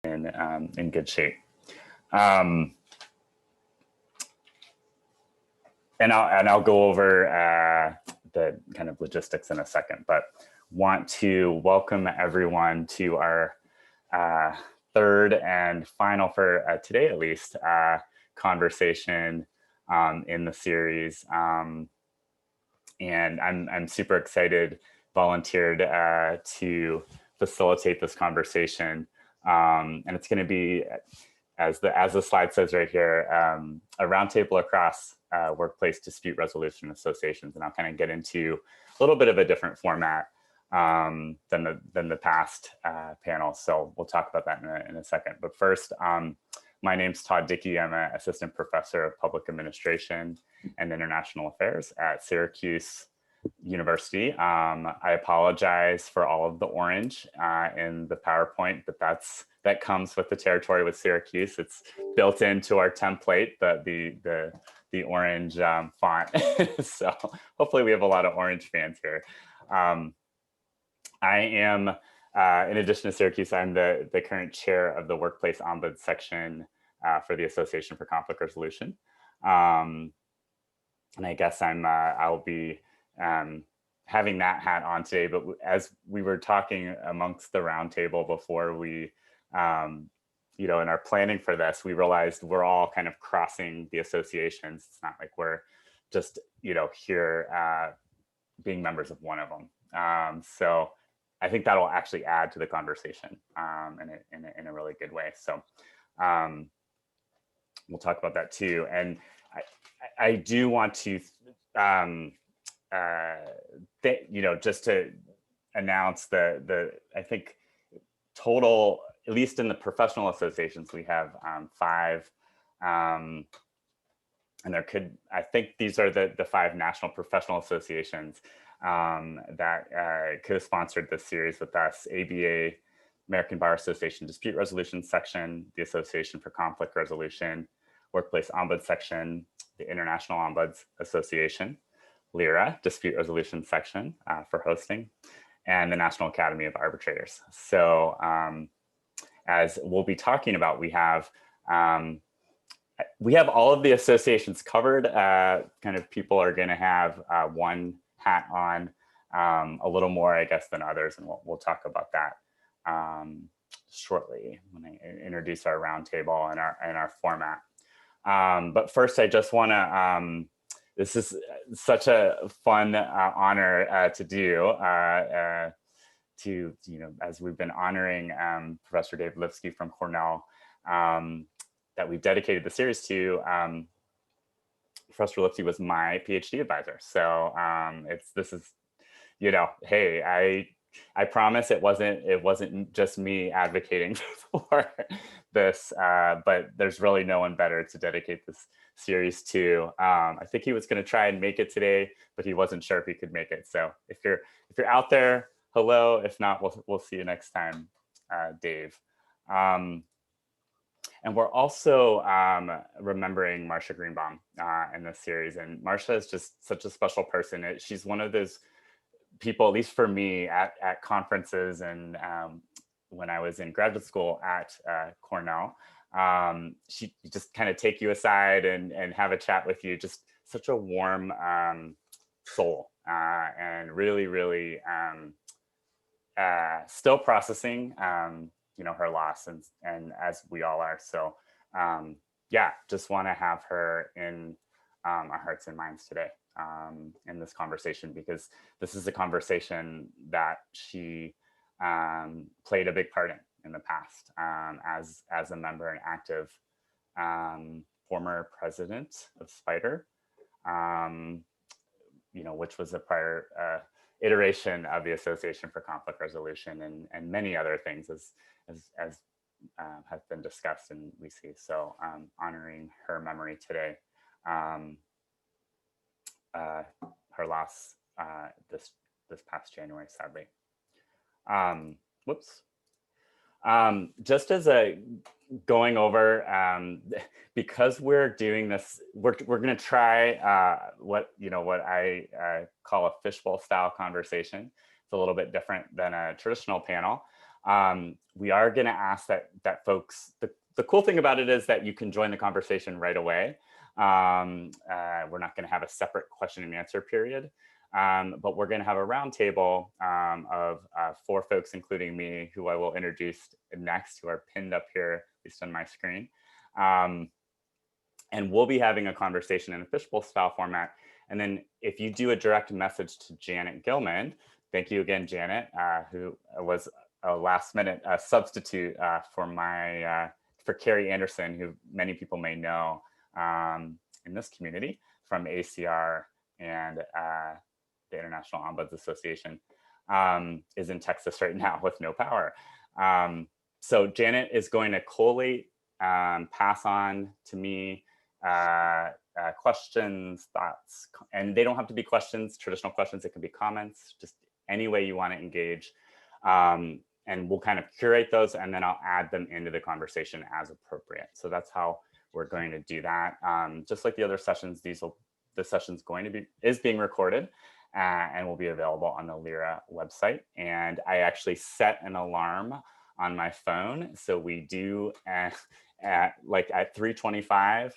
in good shape. And I'll go over the kind of logistics in a second, but want to welcome everyone to our third and final, for today at least, conversation in the series. And I'm super excited, volunteered to facilitate this conversation. And it's going to be, as the slide says right here, a roundtable across workplace dispute resolution associations. And I'll kind of get into a little bit of a different format than the past panel. So we'll talk about that in a second. But first, my name's Todd Dickey. I'm an assistant professor of public administration and international affairs at Syracuse University. I apologize for all of the orange in the PowerPoint, but that comes with the territory with Syracuse. It's built into our template, the orange font. So hopefully we have a lot of orange fans here. I am, in addition to Syracuse, I'm the current chair of the Workplace-Ombuds section for the Association for Conflict Resolution. And I guess I'll be having that hat on today, but as we were talking amongst the roundtable before we, in our planning for this, we realized we're all kind of crossing the associations. It's not like we're just, here being members of one of them. So I think that'll actually add to the conversation in a really good way. So we'll talk about that too. And I do want to, just to announce the I think total, at least in the professional associations, we have 5. And I think these are the 5 national professional associations that co-sponsored this series with us: ABA, American Bar Association Dispute Resolution Section, the Association for Conflict Resolution, Workplace-Ombuds Section, the International Ombuds Association, LIRA, Dispute Resolution Section for hosting, and the National Academy of Arbitrators. So as we'll be talking about, we have all of the associations covered. Kind of people are going to have one hat on, a little more, I guess, than others, and we'll talk about that shortly when I introduce our roundtable and our format. But first, I just want to. This is such a fun honor to do. As we've been honoring Professor Dave Lipsky from Cornell, that we've dedicated the series to. Professor Lipsky was my PhD advisor, so this is, hey, I promise it wasn't just me advocating for this, but there's really no one better to dedicate this series to. I think he was going to try and make it today, but he wasn't sure if he could make it. So if you're out there, hello. If not, we'll see you next time, Dave. And we're also remembering Marcia Greenbaum in this series. And Marcia is just such a special person. She's one of those people, at least for me, at conferences and when I was in graduate school at Cornell, she just kind of take you aside and have a chat with you. Just such a warm soul, and really, really still processing her loss, and as we all are. So yeah, just want to have her in our hearts and minds today in this conversation, because this is a conversation that she played a big part in the past as a member and active former president of SPIDER, which was a prior iteration of the Association for Conflict Resolution, and many other things as have been discussed and we see. So honoring her memory today. Her loss this past January, sadly. Whoops. Just as a going over, because we're doing this, we're going to try what I call a fishbowl style conversation. It's a little bit different than a traditional panel. We are going to ask that folks, the cool thing about it is that you can join the conversation right away. We're not going to have a separate question and answer period, but we're going to have a roundtable of 4 folks, including me, who I will introduce next, who are pinned up here, at least on my screen. And we'll be having a conversation in a fishbowl style format. And then if you do a direct message to Janet Gilman, thank you again, Janet, who was a last minute substitute for Carrie Anderson, who many people may know in this community from ACR and the International Ombuds Association, is in Texas right now with no power. So Janet is going to collate, pass on to me questions, thoughts, and they don't have to be questions, traditional questions. It can be comments, just any way you want to engage. And we'll kind of curate those, and then I'll add them into the conversation as appropriate. So that's how we're going to do that. Just like the other sessions, the session's is being recorded and will be available on the LYRA website. And I actually set an alarm on my phone, so we do at 3:25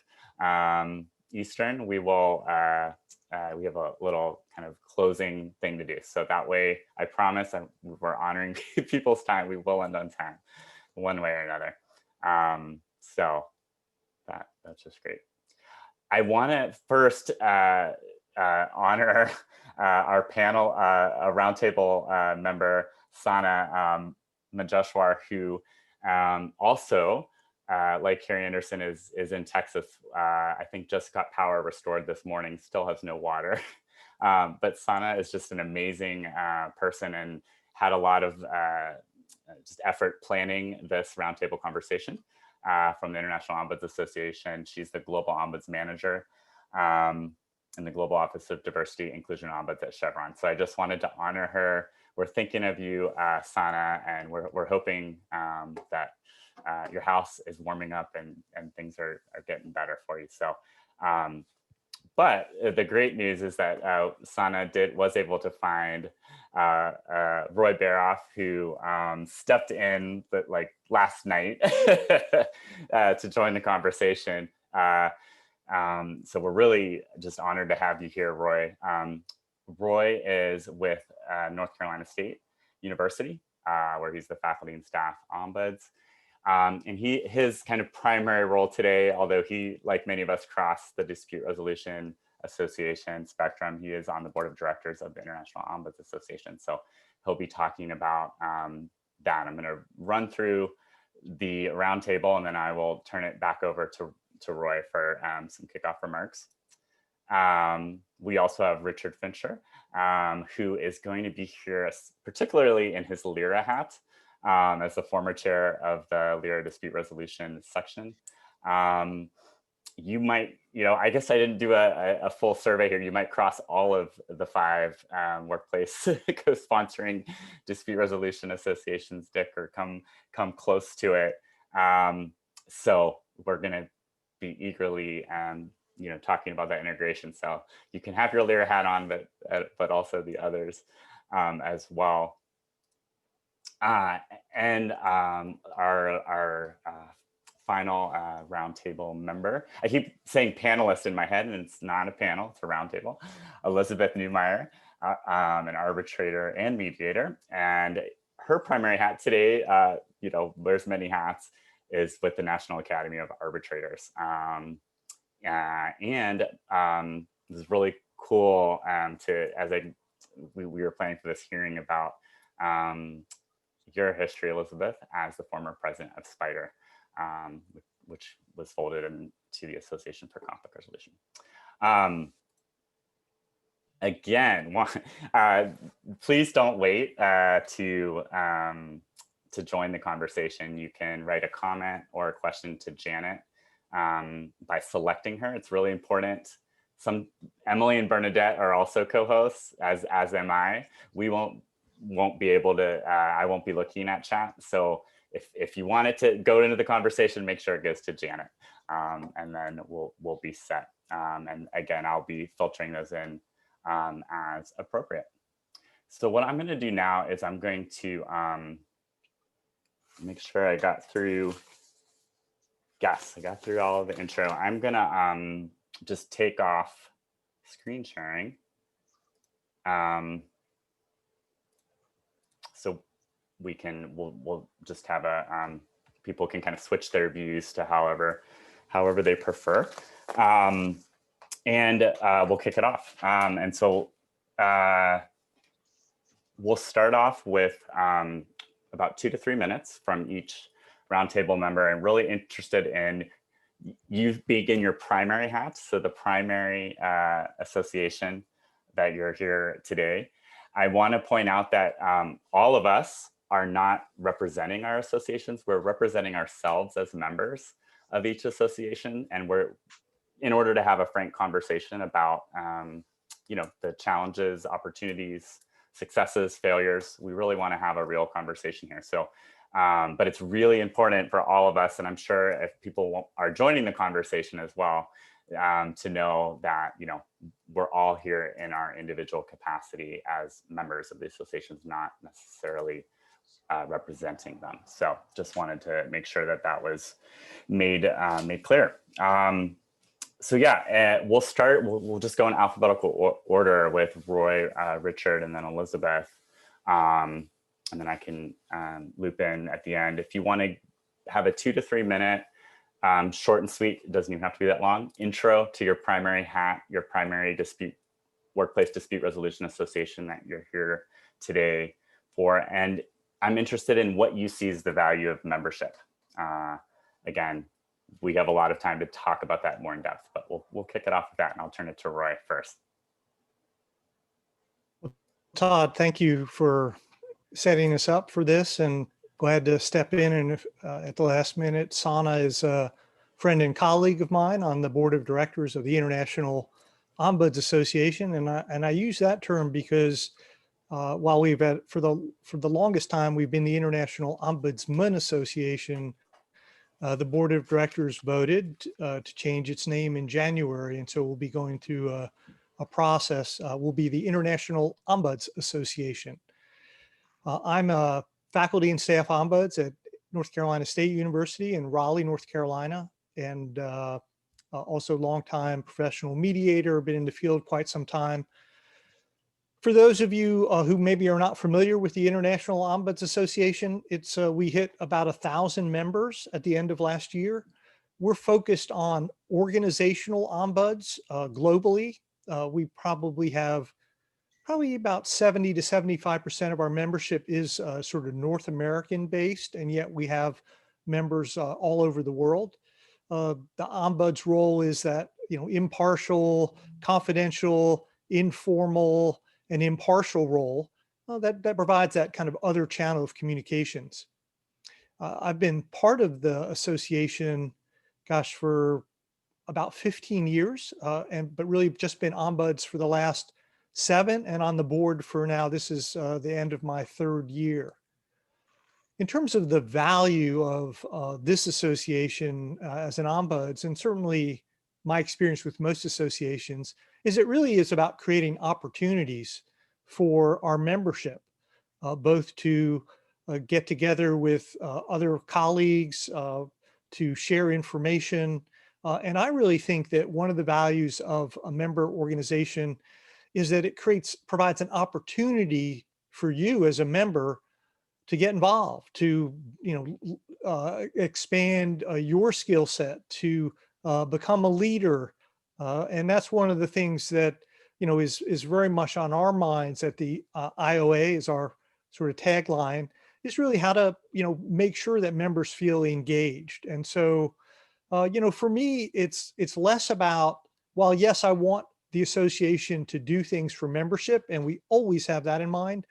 Eastern, we will we have a little kind of closing thing to do. So that way, I promise we're honoring people's time. We will end on time, one way or another. So that's just great. I want to first honor our panel, a roundtable member, Sana Manjeshwar, who also, like Carrie Anderson, is in Texas. I think just got power restored this morning, still has no water. But Sana is just an amazing person and had a lot of just effort planning this roundtable conversation from the International Ombuds Association. She's the Global Ombuds Manager in the Global Office of Diversity, Inclusion, and Ombuds at Chevron. So I just wanted to honor her. We're thinking of you, Sana, and we're hoping that your house is warming up and things are getting better for you. So, but the great news is that Sana was able to find Roy Baroff, who stepped in last night to join the conversation. So we're really just honored to have you here, Roy. Roy is with North Carolina State University, where he's the faculty and staff ombuds. And his kind of primary role today, although he, like many of us, crossed the Dispute Resolution Association spectrum, he is on the board of directors of the International Ombuds Association. So he'll be talking about that. I'm going to run through the roundtable, and then I will turn it back over to Roy for some kickoff remarks. We also have Richard Fincher, who is going to be here, particularly in his LYRA hat, as the former chair of the LYRA Dispute Resolution section. You might, I guess I didn't do a full survey here. You might cross all of the 5 workplace co-sponsoring dispute resolution associations, Dick, or come close to it. So we're going to be eagerly talking about that integration. So you can have your LYRA hat on, but also the others as well. And our final roundtable member, I keep saying panelist in my head, and it's not a panel, it's a roundtable, Elizabeth Neumeier, an arbitrator and mediator. And her primary hat today, wears many hats, is with the National Academy of Arbitrators. And this is really cool we were planning for this hearing about your history, Elizabeth, as the former president of SPIDER, which was folded into the Association for Conflict Resolution. Again, please don't wait to join the conversation. You can write a comment or a question to Janet by selecting her. It's really important. Emily and Bernadette are also co-hosts, as am I. We won't be able to, I won't be looking at chat. So if you want it to go into the conversation, make sure it goes to Janet, and then we'll be set. And again, I'll be filtering those in as appropriate. So what I'm going to do now is I'm going to make sure I got through. Yes, I got through all of the intro. I'm gonna just take off screen sharing. So we'll just have a, people can kind of switch their views to however they prefer. And we'll kick it off. And so we'll start off with about 2 to 3 minutes from each roundtable member. I'm really interested in you being in your primary hats, so the primary association that you're here today. I want to point out that all of us are not representing our associations. We're representing ourselves as members of each association, and we're in order to have a frank conversation about you know, the challenges, opportunities, successes, failures. We really want to have a real conversation here. So, but it's really important for all of us, and I'm sure if people are joining the conversation as well, to know that, you know, we're all here in our individual capacity as members of the associations, not necessarily representing them. So just wanted to make sure that that was made clear. So yeah, we'll start, we'll just go in alphabetical order with Roy, Richard, and then Elizabeth. And then I can loop in at the end. If you want to have a 2 to 3 minute, short and sweet, it doesn't even have to be that long, intro to your primary hat, your primary workplace dispute resolution association that you're here today for. And I'm interested in what you see as the value of membership. Again, we have a lot of time to talk about that more in depth, but we'll kick it off with that, and I'll turn it to Roy first. Todd, thank you for setting us up for this, and glad to step in. And at the last minute, Sana is a friend and colleague of mine on the board of directors of the International Ombuds Association, and I use that term because while we've had for the longest time we've been the International Ombudsman Association. The board of directors voted to change its name in January, and so we'll be going through a process. We'll be the International Ombuds Association. I'm a faculty and staff ombuds at North Carolina State University in Raleigh, North Carolina, and also longtime professional mediator, been in the field quite some time. For those of you who maybe are not familiar with the International Ombuds Association, we hit about 1,000 members at the end of last year. We're focused on organizational ombuds globally. We probably have about 70 to 75% of our membership is sort of North American based, and yet we have members all over the world. The ombuds role is that, you know, impartial, confidential, informal, an impartial role that provides that kind of other channel of communications. I've been part of the association, gosh, for about 15 years, but really just been ombuds for the last 7, and on the board for now. This is the end of my 3rd year. In terms of the value of this association as an ombuds, and certainly my experience with most associations, is it really is about creating opportunities for our membership, both to get together with other colleagues, to share information. And I really think that one of the values of a member organization is that it provides an opportunity for you as a member to get involved, to, you know, expand your skill set, to become a leader. And that's one of the things that, you know, is very much on our minds at the IOA, is our sort of tagline, is really how to, you know, make sure that members feel engaged. And so, you know, for me, it's less about, while yes, I want the association to do things for membership, and we always have that in mind.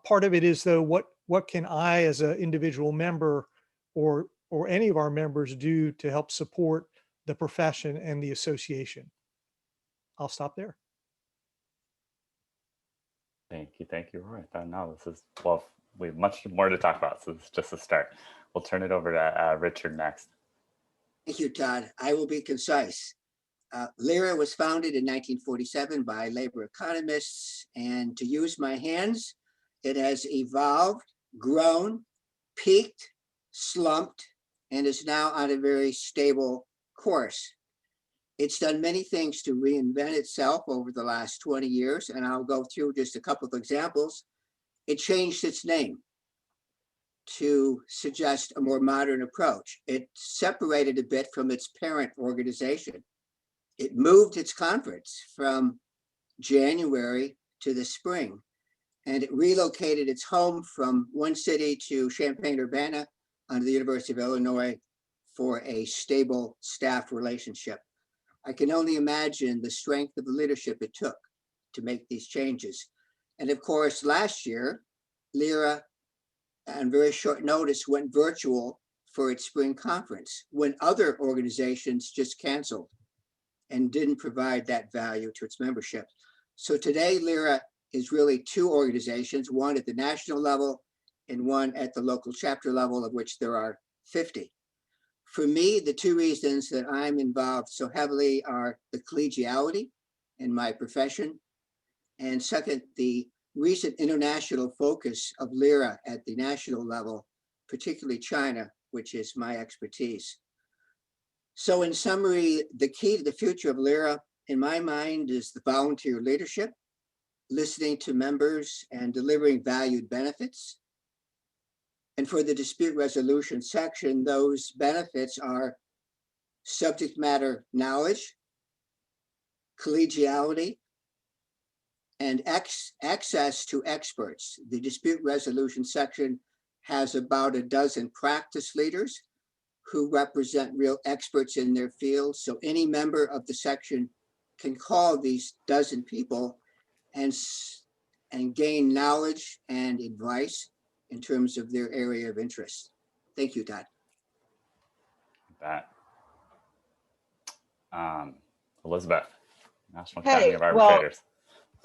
Part of it is, though, what can I as an individual member or any of our members do to help support the profession and the association? I'll stop there. Thank you, Roy. No, this is, well, we have much more to talk about, so this is just a start. We'll turn it over to Richard next. Thank you, Todd. I will be concise. LIRA was founded in 1947 by labor economists, and to use my hands, it has evolved, grown, peaked, slumped, and is now on a very stable course. It's done many things to reinvent itself over the last 20 years, and I'll go through just a couple of examples. It changed its name to suggest a more modern approach. It separated a bit from its parent organization. It moved its conference from January to the spring, and it relocated its home from one city to Champaign-Urbana under the University of Illinois for a stable staff relationship. I can only imagine the strength of the leadership it took to make these changes. And of course, last year, LIRA, on very short notice, went virtual for its spring conference when other organizations just canceled and didn't provide that value to its membership. So today, LIRA is really two organizations, one at the national level and one at the local chapter level, of which there are 50. For me, the two reasons that I'm involved so heavily are the collegiality in my profession, and second, the recent international focus of LIRA at the national level, particularly China, which is my expertise. So in summary, the key to the future of LIRA, in my mind, is the volunteer leadership, listening to members and delivering valued benefits. And for the dispute resolution section, those benefits are subject matter knowledge, collegiality, and access to experts. The dispute resolution section has about a dozen practice leaders who represent real experts in their field. So any member of the section can call these dozen people and gain knowledge and advice in terms of their area of interest. Thank you, Todd. That. Elizabeth, National Academy of Arbitrators.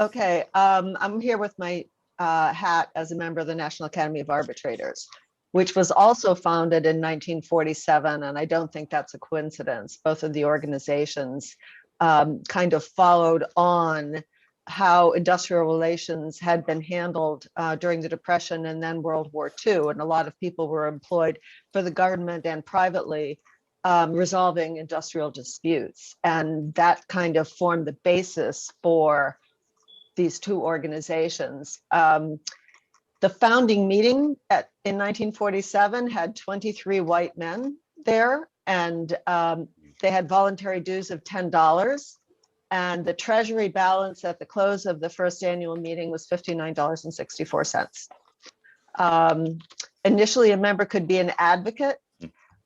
Okay, I'm here with my hat as a member of the National Academy of Arbitrators, which was also founded in 1947, and I don't think that's a coincidence. Both of the organizations kind of followed on how industrial relations had been handled during the Depression and then World War II. And a lot of people were employed for the government and privately resolving industrial disputes. And that kind of formed the basis for these two organizations. The founding meeting in 1947 had 23 white men there, and they had voluntary dues of $10. And the treasury balance at the close of the first annual meeting was $59.64. Initially, a member could be an advocate,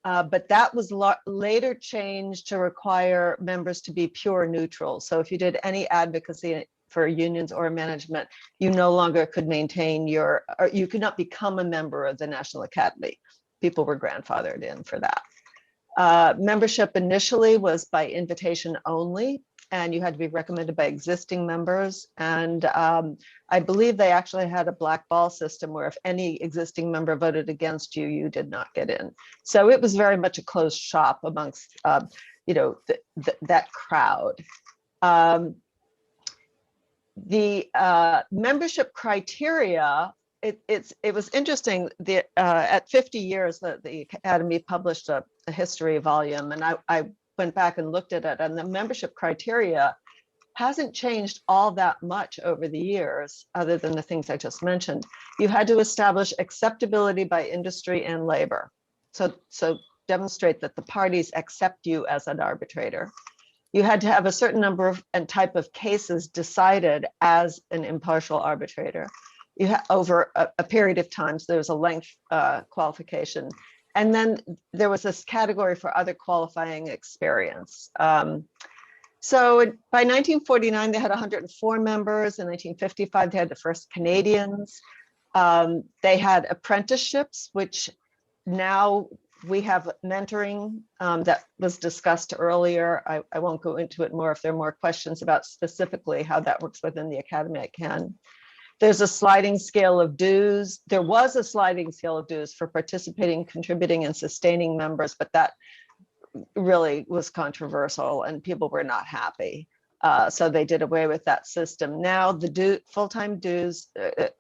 but that was later changed to require members to be pure neutral. So if you did any advocacy for unions or management, you no longer could maintain or you could not become a member of the National Academy. People were grandfathered in for that. Membership initially was by invitation only, and you had to be recommended by existing members. And I believe they actually had a black ball system where if any existing member voted against you, you did not get in. So it was very much a closed shop amongst, that crowd. The membership criteria, it was interesting. At 50 years, the Academy published a history volume, and I went back and looked at it, and the membership criteria hasn't changed all that much over the years, other than the things I just mentioned. You had to establish acceptability by industry and labor. So demonstrate that the parties accept you as an arbitrator. You had to have a certain number of and type of cases decided as an impartial arbitrator. You had over a period of time, so there was a length qualification. And then there was this category for other qualifying experience. So by 1949, they had 104 members. In 1955, they had the first Canadians. They had apprenticeships, which now we have mentoring that was discussed earlier. I won't go into it more. If there are more questions about specifically how that works within the Academy, I can. There's a sliding scale of dues. There was a sliding scale of dues for participating, contributing, and sustaining members, but that really was controversial and people were not happy. So they did away with that system. Now the full-time dues,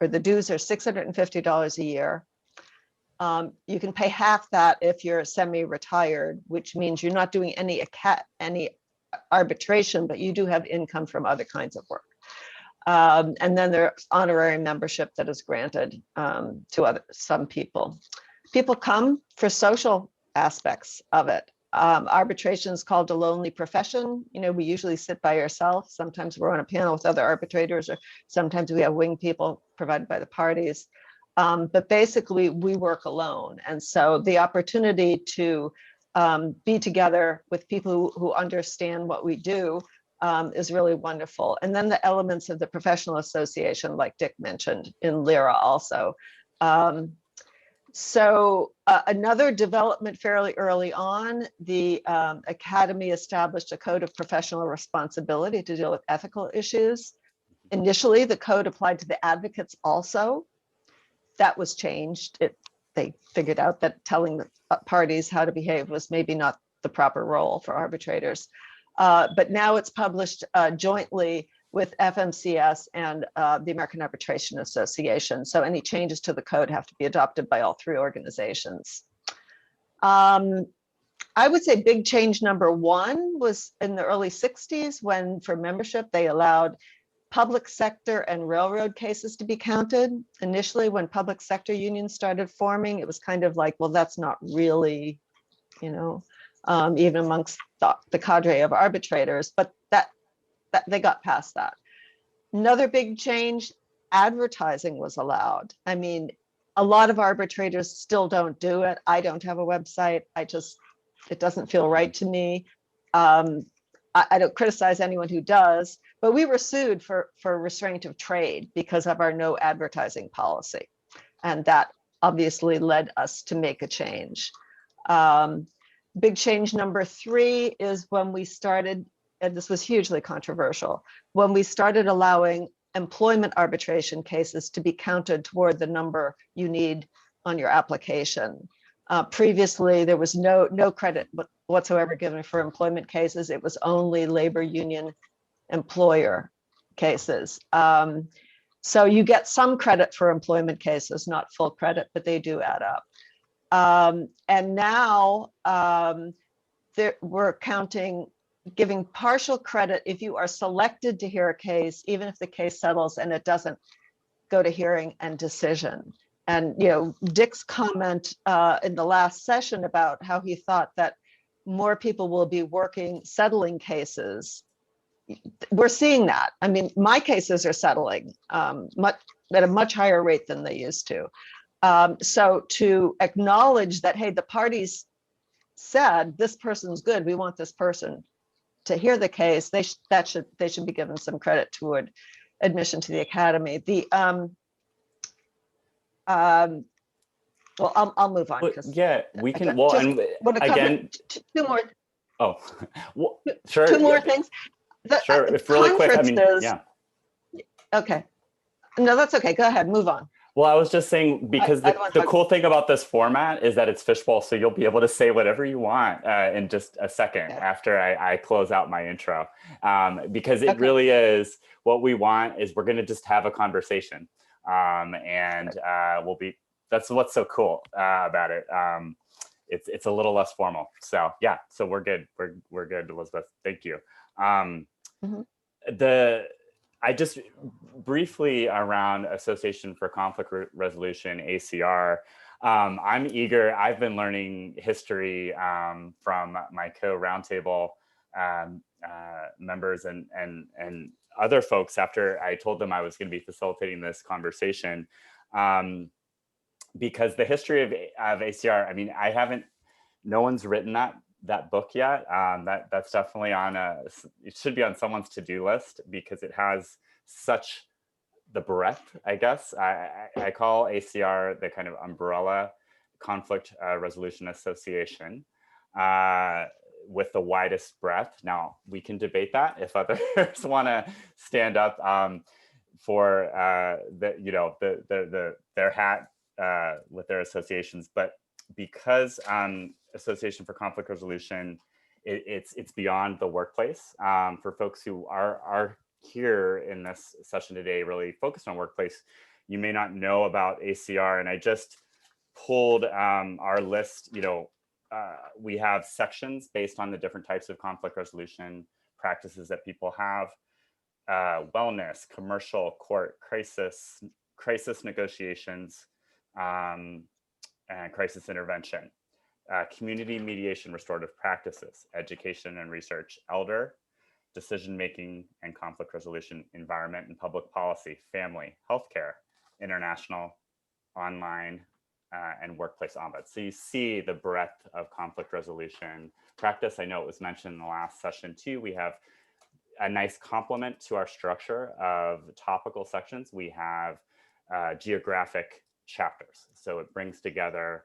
or the dues are $650 a year. You can pay half that if you're semi-retired, which means you're not doing any arbitration, but you do have income from other kinds of work. And then there's honorary membership that is granted to some people. People come for social aspects of it. Arbitration is called a lonely profession. You know, we usually sit by ourselves. Sometimes we're on a panel with other arbitrators, or sometimes we have wing people provided by the parties. But basically, we work alone. And so the opportunity to be together with people who understand what we do is really wonderful. And then the elements of the professional association, like Dick mentioned in LIRA also. Another development fairly early on, the Academy established a code of professional responsibility to deal with ethical issues. Initially, the code applied to the advocates also. That was changed. They figured out that telling the parties how to behave was maybe not the proper role for arbitrators. But now it's published jointly with FMCS and the American Arbitration Association. So any changes to the code have to be adopted by all three organizations. I would say big change number one was in the early 60s when for membership, they allowed public sector and railroad cases to be counted. Initially, when public sector unions started forming, it was kind of like, well, that's not really, you know, even amongst the cadre of arbitrators, but that they got past that. Another big change, advertising was allowed. I mean, a lot of arbitrators still don't do it. I don't have a website. It doesn't feel right to me. I don't criticize anyone who does, but we were sued for restraint of trade because of our no advertising policy. And that obviously led us to make a change. Big change number three is when we started, and this was hugely controversial, when we started allowing employment arbitration cases to be counted toward the number you need on your application. Previously, there was no credit whatsoever given for employment cases. It was only labor union employer cases. So you get some credit for employment cases, not full credit, but they do add up. And now we're counting, giving partial credit if you are selected to hear a case, even if the case settles and it doesn't go to hearing and decision. And, you know, Dick's comment in the last session about how he thought that more people will be settling cases. We're seeing that. I mean, my cases are settling at a much higher rate than they used to. So to acknowledge that, hey, the parties said this person's good, we want this person to hear the case, they should be given some credit toward admission to the academy. Well, I'll move on. Yeah, we can. Well, and again, two more. Oh, well, sure. Two more things. Sure, if really quick. I mean, yeah. Okay. No, that's okay. Go ahead. Move on. Well, I was just saying, because the cool thing about this format is that it's fishbowl, so you'll be able to say whatever you want in just a second after I close out my intro. Because it really is, what we want is we're going to just have a conversation. That's what's so cool about it. It's a little less formal. So yeah, so we're good. We're good, Elizabeth. Thank you. I just briefly around Association for Conflict Resolution, ACR. I'm eager. I've been learning history from my co-roundtable members and other folks after I told them I was going to be facilitating this conversation. Because the history of ACR, I mean, no one's written that book yet. That's definitely it should be on someone's to-do list because it has such the breadth, I guess. I call ACR the kind of umbrella conflict resolution association with the widest breadth. Now we can debate that if others want to stand up for their hat with their associations, but because Association for Conflict Resolution, it's beyond the workplace. For folks who are here in this session today, really focused on workplace, you may not know about ACR, and I just pulled our list. We have sections based on the different types of conflict resolution practices that people have: wellness, commercial, court, crisis negotiations, and crisis intervention, community mediation, restorative practices, education and research, elder, decision-making and conflict resolution, environment and public policy, family, healthcare, international, online, and workplace ombuds. So you see the breadth of conflict resolution practice. I know it was mentioned in the last session too. We have a nice complement to our structure of topical sections. We have geographic chapters. So it brings together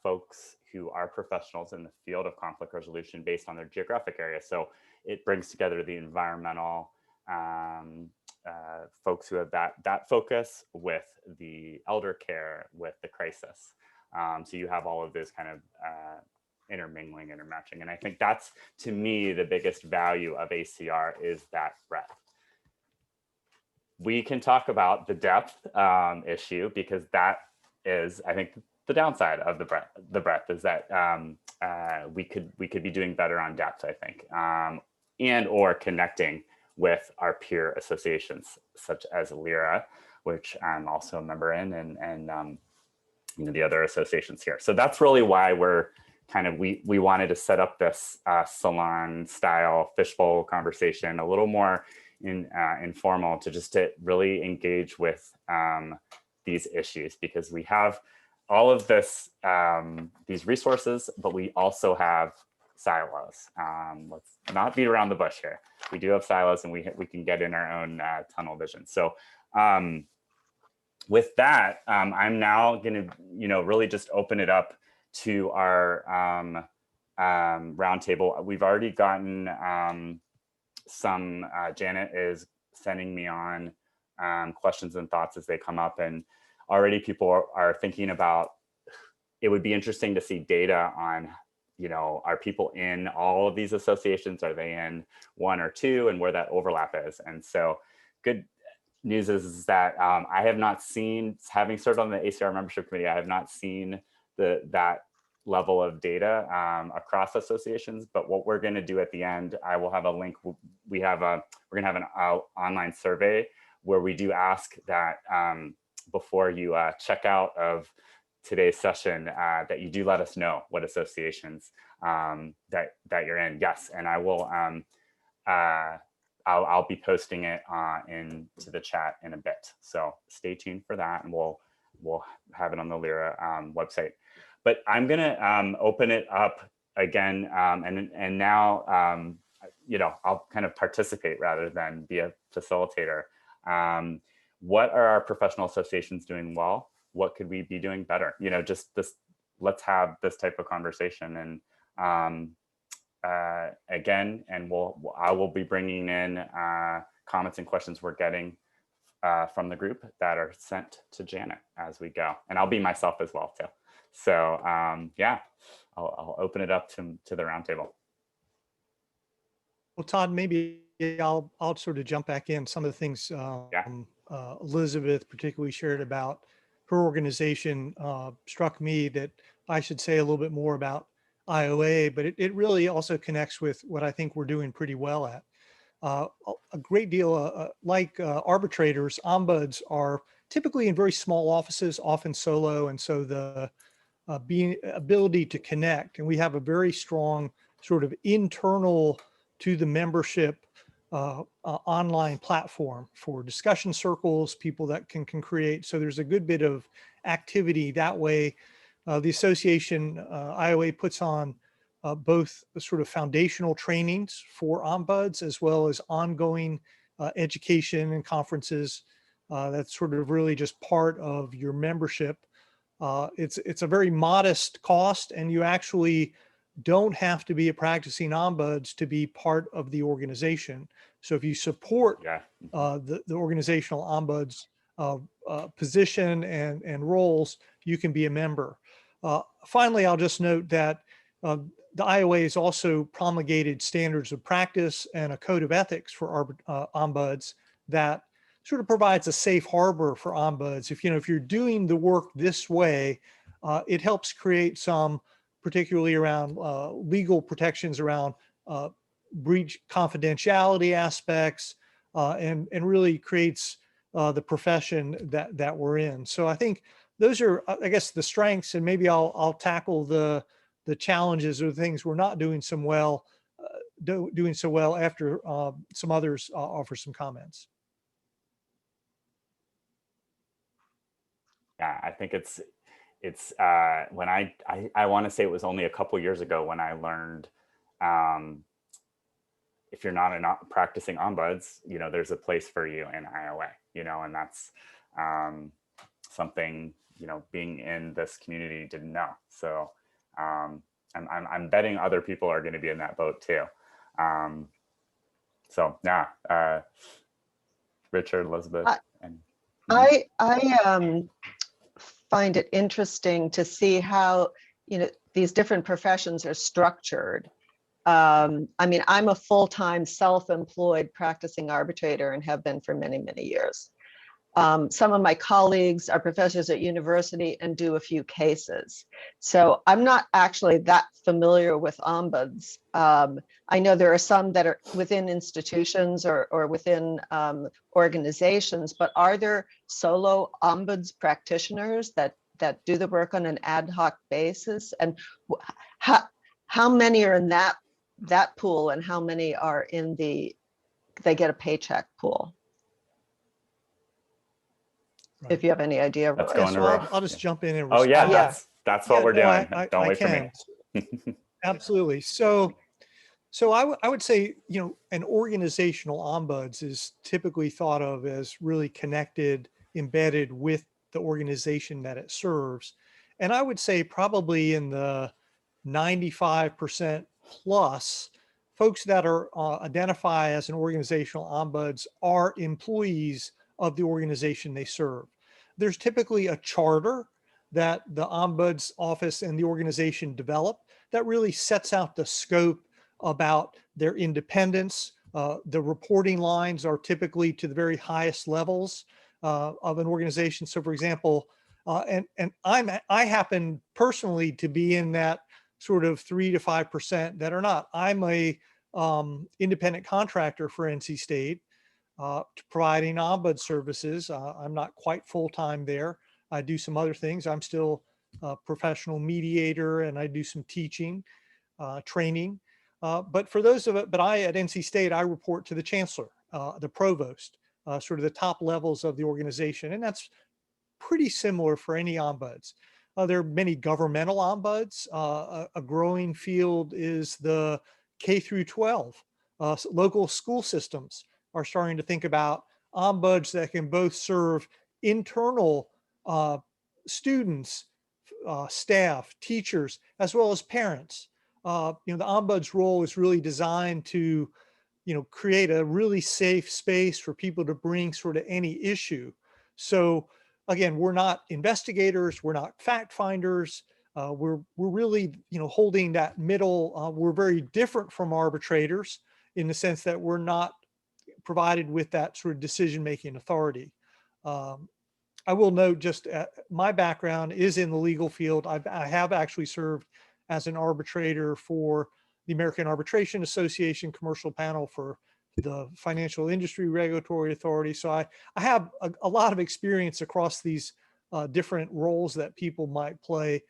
folks who are professionals in the field of conflict resolution based on their geographic area. So it brings together the environmental folks who have that focus with the elder care, with the crisis. So you have all of those kind of intermingling, intermatching. And I think that's, to me, the biggest value of ACR is that breadth. We can talk about the depth issue, because that is, I think, the downside of the breadth is that we could be doing better on depth, I think, and or connecting with our peer associations, such as LIRA, which I'm also a member in, and the other associations here. So that's really why we're we wanted to set up this salon style fishbowl conversation, a little more informal, to really engage with these issues, because we have all of these resources, but we also have silos. Let's not beat around the bush here. We do have silos, and we can get in our own tunnel vision. So with that, I'm now going to really just open it up to our roundtable. We've already gotten some. Janet is sending me on questions and thoughts as they come up, and already people are thinking about. It would be interesting to see data on, are people in all of these associations? Are they in one or two, and where that overlap is? And so, good news is that I have not seen, having served on the ACR membership committee, I have not seen that level of data across associations. But what we're going to do at the end, I will have a link. We're going to have an online survey where we do ask that before you check out of today's session, that you do let us know what associations that you're in. Yes, and I will. I'll be posting it into the chat in a bit. So stay tuned for that, and we'll have it on the LIRA website. But I'm gonna open it up again, and now I'll kind of participate rather than be a facilitator. What are our professional associations doing well? What could we be doing better? Just this. Let's have this type of conversation, and again, and I will be bringing in comments and questions we're getting from the group that are sent to Janet as we go, and I'll be myself as well too. So yeah, I'll open it up to the roundtable. Well, Todd, maybe I'll sort of jump back in. Some of the things Elizabeth particularly shared about her organization struck me that I should say a little bit more about IOA, but it really also connects with what I think we're doing pretty well at. A great deal, like arbitrators, ombuds are typically in very small offices, often solo, and so the ability to connect, and we have a very strong sort of internal to the membership online platform for discussion circles, people that can create. So there's a good bit of activity that way. The association, IOA, puts on both the sort of foundational trainings for ombuds, as well as ongoing education and conferences. That's sort of really just part of your membership. It's a very modest cost, and you actually don't have to be a practicing ombuds to be part of the organization. So if you support the organizational ombuds position and roles, you can be a member. Finally, I'll just note that the IOA has also promulgated standards of practice and a code of ethics for ombuds that sort of provides a safe harbor for ombuds. If you're doing the work this way, It helps create some, particularly around legal protections around breach confidentiality aspects, and really creates the profession that we're in. So I think those are, I guess, the strengths, and maybe I'll tackle the challenges or the things we're not doing so well, doing so well after some others offer some comments. Yeah, I think it's when I want to say it was only a couple years ago when I learned, if you're not practicing ombuds, you know, there's a place for you in IOA, you know, and that's something, you know, being in this community didn't know. So I'm betting other people are going to be in that boat too. So yeah, Richard, Elizabeth. I find it interesting to see how, you know, these different professions are structured. I mean, I'm a full-time self-employed practicing arbitrator and have been for many, many years. Some of my colleagues are professors at university and do a few cases. So I'm not actually that familiar with ombuds. I know there are some that are within institutions or within organizations, but are there solo ombuds practitioners that do the work on an ad hoc basis? And how many are in that pool, and how many are in they get a paycheck pool? Right. If you have any idea. Let's Yeah, go so I'll just jump in and oh respond. yeah, that's what we're doing. Don't wait for me. Absolutely. So I would say, you know, an organizational ombuds is typically thought of as really connected, embedded with the organization that it serves. And I would say probably in the 95% plus, folks that are identify as an organizational ombuds are employees of the organization they serve. There's typically a charter that the ombuds office and the organization develop that really sets out the scope about their independence. The reporting lines are typically to the very highest levels of an organization. So for example, and I happen personally to be in that sort of 3 to 5% that are not. I'm a independent contractor for NC State, providing ombud services. I'm not quite full-time there. I do some other things. I'm still a professional mediator, and I do some teaching, training. But for those of it, but I at NC State, I report to the chancellor, the provost, sort of the top levels of the organization. And that's pretty similar for any ombuds. There are many governmental ombuds. A growing field is the K through 12. Local school systems are starting to think about ombuds that can both serve internal students, staff, teachers, as well as parents. You know, the ombuds role is really designed to, you know, create a really safe space for people to bring sort of any issue. So again, we're not investigators, we're not fact finders. We're really, you know, holding that middle. We're very different from arbitrators in the sense that we're not provided with that sort of decision-making authority. I will note just my background is in the legal field. I have actually served as an arbitrator for the American Arbitration Association commercial panel for the Financial Industry Regulatory Authority. So I have a lot of experience across these different roles that people might play.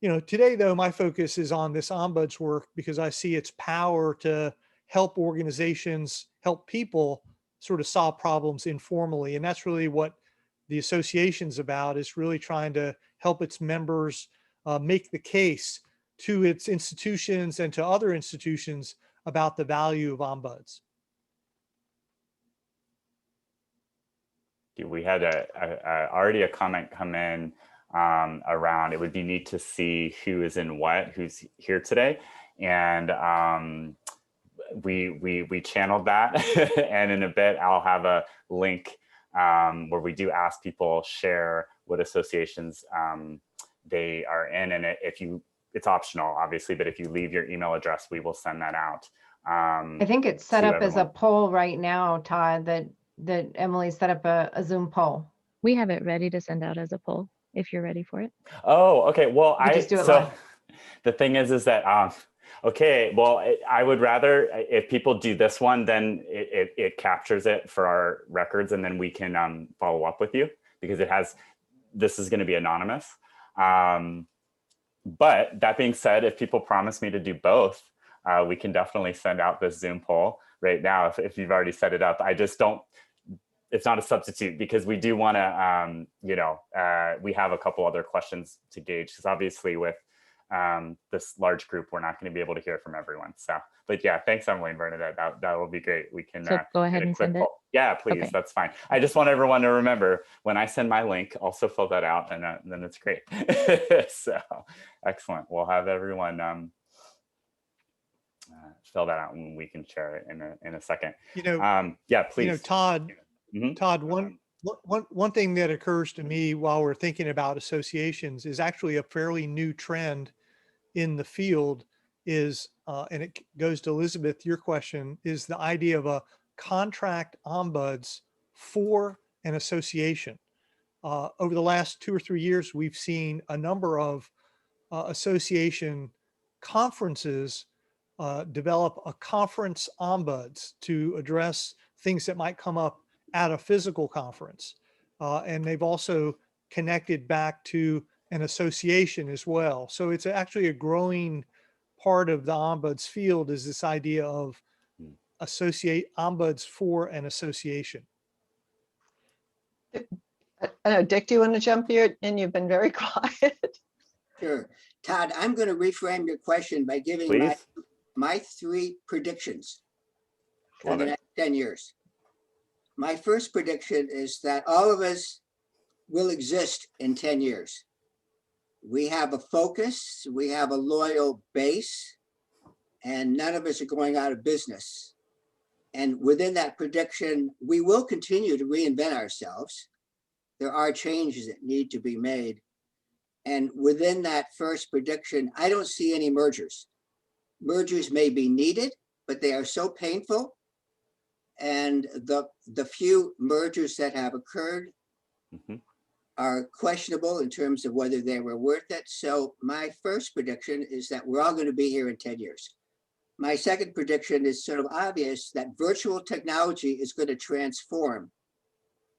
You know, today though, my focus is on this ombuds work because I see its power to help organizations, help people sort of solve problems informally. And that's really what the association's about, is really trying to help its members make the case to its institutions and to other institutions about the value of ombuds. We had already a comment come in around it would be neat to see who is in what, who's here today. And we channeled that. And in a bit, I'll have a link where we do ask people share what associations they are in. And it's optional, obviously, but if you leave your email address, we will send that out. I think it's set up as a poll right now, Todd, that Emily set up a Zoom poll. We have it ready to send out as a poll. if you're ready for it. Oh, okay. Well, You just do it live. the thing is that, okay, well, I would rather, if people do this one, then it captures it for our records, and then we can follow up with you, because this is going to be anonymous. But that being said, if people promise me to do both, we can definitely send out this Zoom poll right now if you've already set it up. I just don't, it's not a substitute, because we do want to, we have a couple other questions to gauge, because obviously with this large group, we're not going to be able to hear from everyone. So, but yeah, thanks, Emily and Bernadette. That will be great. We can So go ahead and send it. Yeah, please. Okay. That's fine. I just want everyone to remember, when I send my link, also fill that out, and then it's great. So excellent. We'll have everyone fill that out, and we can share it in a second. Yeah, please. Todd, Mm-hmm. Todd, one thing that occurs to me while we're thinking about associations is actually a fairly new trend in the field is, and it goes to Elizabeth, your question, is the idea of a contract ombuds for an association. Over the last 2 or 3 years, we've seen a number of association conferences develop a conference ombuds to address things that might come up at a physical conference. And they've also connected back to an association as well. So it's actually a growing part of the ombuds field, is this idea of associate ombuds for an association. Dick, do you want to jump here? And you've been very quiet. Sure. Todd, I'm going to reframe your question by giving my 3 predictions for the next 10 years. My first prediction is that all of us will exist in 10 years. We have a focus, we have a loyal base, and none of us are going out of business. And within that prediction, we will continue to reinvent ourselves. There are changes that need to be made. And within that first prediction, I don't see any mergers. Mergers may be needed, but they are so painful. And the few mergers that have occurred are questionable in terms of whether they were worth it. So my first prediction is that we're all going to be here in 10 years. My second prediction is sort of obvious, that virtual technology is going to transform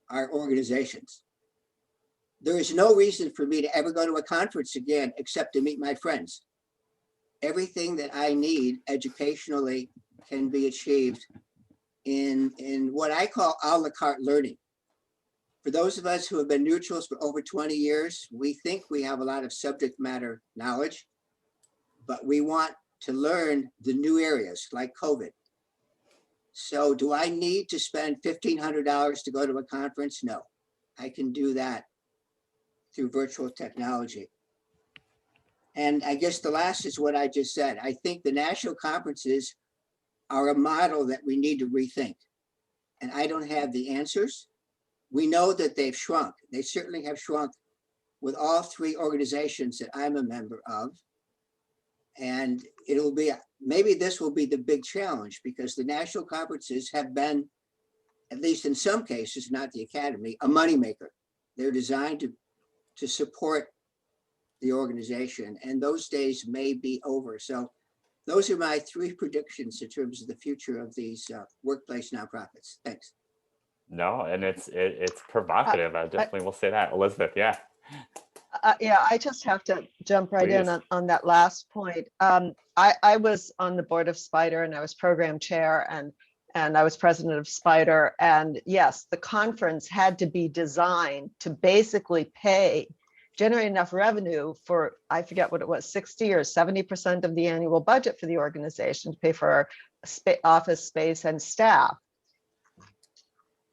our organizations. There is no reason for me to ever go to a conference again, except to meet my friends. Everything that I need educationally can be achieved in what I call a la carte learning. For those of us who have been neutrals for over 20 years, we think we have a lot of subject matter knowledge, but we want to learn the new areas like COVID. So do I need to spend $1,500 to go to a conference? No, I can do that through virtual technology. And I guess the last is what I just said. I think the national conferences are a model that we need to rethink. And I don't have the answers. We know that they've shrunk. They certainly have shrunk with all 3 organizations that I'm a member of. And it'll be, maybe this will be the big challenge, because the national conferences have been, at least in some cases, not the academy, a moneymaker. They're designed to support the organization, and those days may be over. So those are my 3 predictions in terms of the future of these workplace nonprofits. Thanks. No, and it's provocative. I definitely will say that. Elizabeth, yeah. Yeah, I just have to jump right in on that last point. I was on the board of SPIDER, and I was program chair, and I was president of SPIDER. And yes, the conference had to be designed to basically generate enough revenue for, I forget what it was, 60 or 70% of the annual budget for the organization to pay for our office space and staff.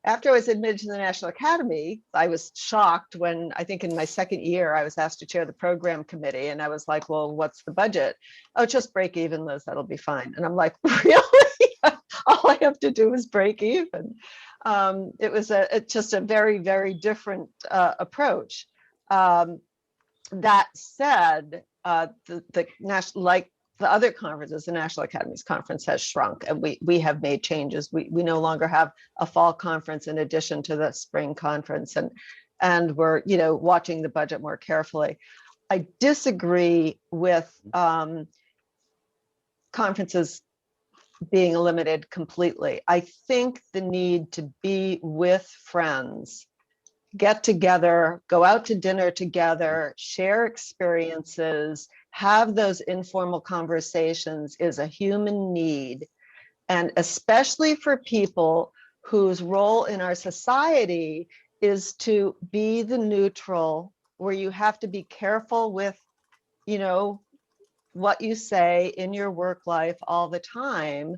After I was admitted to the National Academy, I was shocked when, I think in my second year, I was asked to chair the program committee, and I was like, well, what's the budget? Oh, just break even, Liz, that'll be fine. And I'm like, really? All I have to do is break even. It was just a very, very different approach. That said, the national, like the other conferences, the National Academies Conference has shrunk, and we have made changes. We no longer have a fall conference in addition to the spring conference, and we're, you know, watching the budget more carefully. I disagree with conferences being limited completely. I think the need to be with friends, get together, go out to dinner together, share experiences, have those informal conversations is a human need. And especially for people whose role in our society is to be the neutral, where you have to be careful with, you know, what you say in your work life all the time.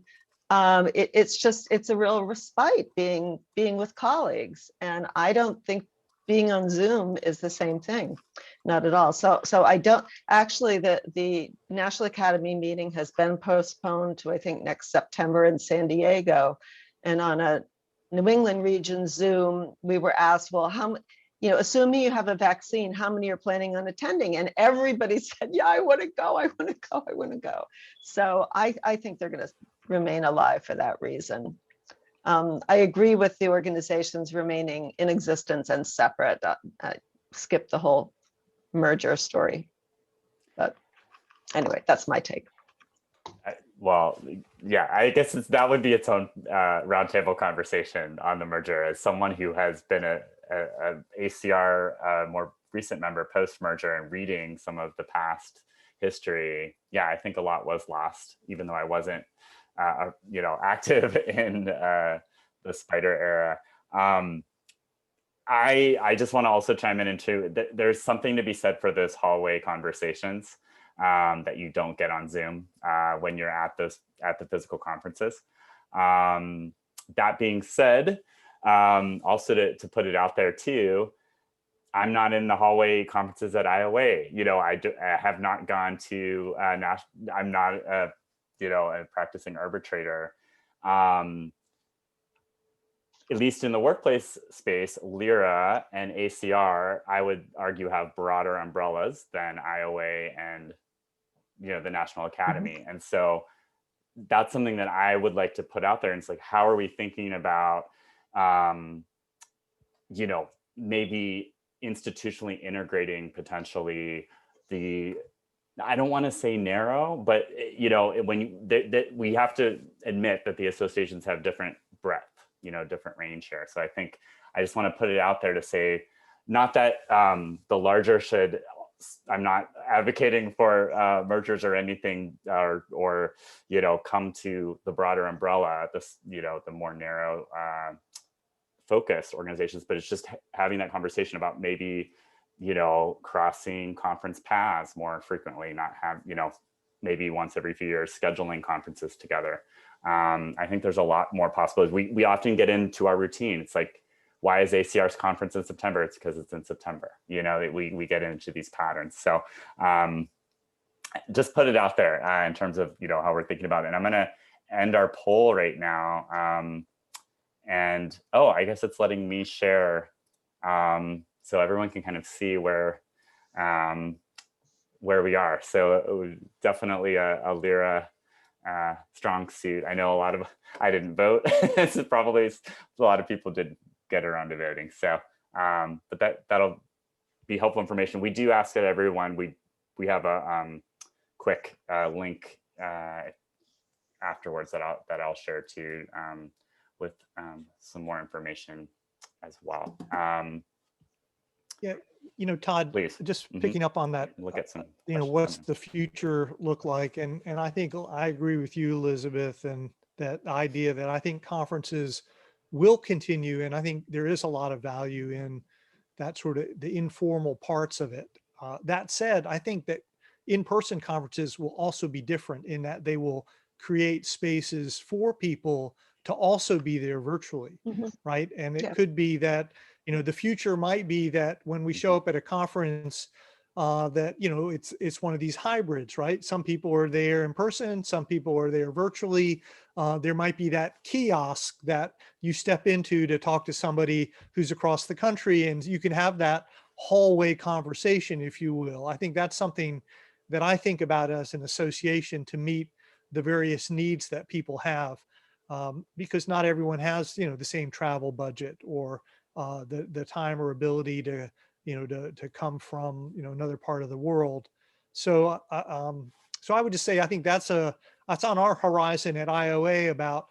It's a real respite being with colleagues. And I don't think being on Zoom is the same thing, not at all. So I don't, actually the National Academy meeting has been postponed to, I think, next September in San Diego. And on a New England region Zoom, we were asked, well, how, you know, assuming you have a vaccine, how many are planning on attending? And everybody said, yeah, I want to go, I want to go, I want to go. So I think they're going to remain alive for that reason. I agree with the organizations remaining in existence and separate. I skipped the whole merger story. But anyway, that's my take. Well, yeah, I guess that would be its own roundtable conversation on the merger. As someone who has been a ACR more recent member post-merger and reading some of the past history, yeah, I think a lot was lost, even though I wasn't you know, active in the Spider era. I just want to also chime in into there's something to be said for those hallway conversations that you don't get on Zoom when you're at the physical conferences. That being said, also to put it out there too, I'm not in the hallway conferences at IOA. You know, I have not gone to I'm not you know, a practicing arbitrator. At least in the workplace space, LIRA and ACR, I would argue, have broader umbrellas than IOA and, you know, the National Academy. And so that's something that I would like to put out there. And it's like, how are we thinking about, you know, maybe institutionally integrating potentially the, I don't want to say narrow, but, you know, when we have to admit that the associations have different breadth, you know, different range here. So I think I just want to put it out there to say, not that the larger should, I'm not advocating for mergers or anything, or, you know, come to the broader umbrella, this, you know, the more narrow focused organizations, but it's just having that conversation about maybe, you know, crossing conference paths more frequently, not have, you know, maybe once every few years, scheduling conferences together. I think there's a lot more possibilities. We often get into our routine. It's like, why is ACR's conference in September? It's because it's in September. You know, we get into these patterns. So just put it out there in terms of, you know, how we're thinking about it. And I'm going to end our poll right now. And oh, I guess it's letting me share, so everyone can kind of see where we are. So definitely a LIRA strong suit. I know I didn't vote. So probably a lot of people did get around to voting. So, but that'll be helpful information. We do ask that everyone, we have a quick link afterwards that I'll share too, with some more information as well. Yeah, you know, Todd, please. Just picking up on that, look at some, you know, what's the future look like? And I think I agree with you, Elizabeth, and that idea that I think conferences will continue. And I think there is a lot of value in that sort of the informal parts of it. That said, I think that in-person conferences will also be different in that they will create spaces for people to also be there virtually, right? And it could be that, you know, the future might be that when we show up at a conference, that, you know, it's one of these hybrids, right? Some people are there in person, some people are there virtually. There might be that kiosk that you step into to talk to somebody who's across the country, and you can have that hallway conversation, if you will. I think that's something that I think about as an association to meet the various needs that people have, because not everyone has, you know, the same travel budget or the time or ability to, to come from, another part of the world. So, so I would just say, I think that's on our horizon at IOA about,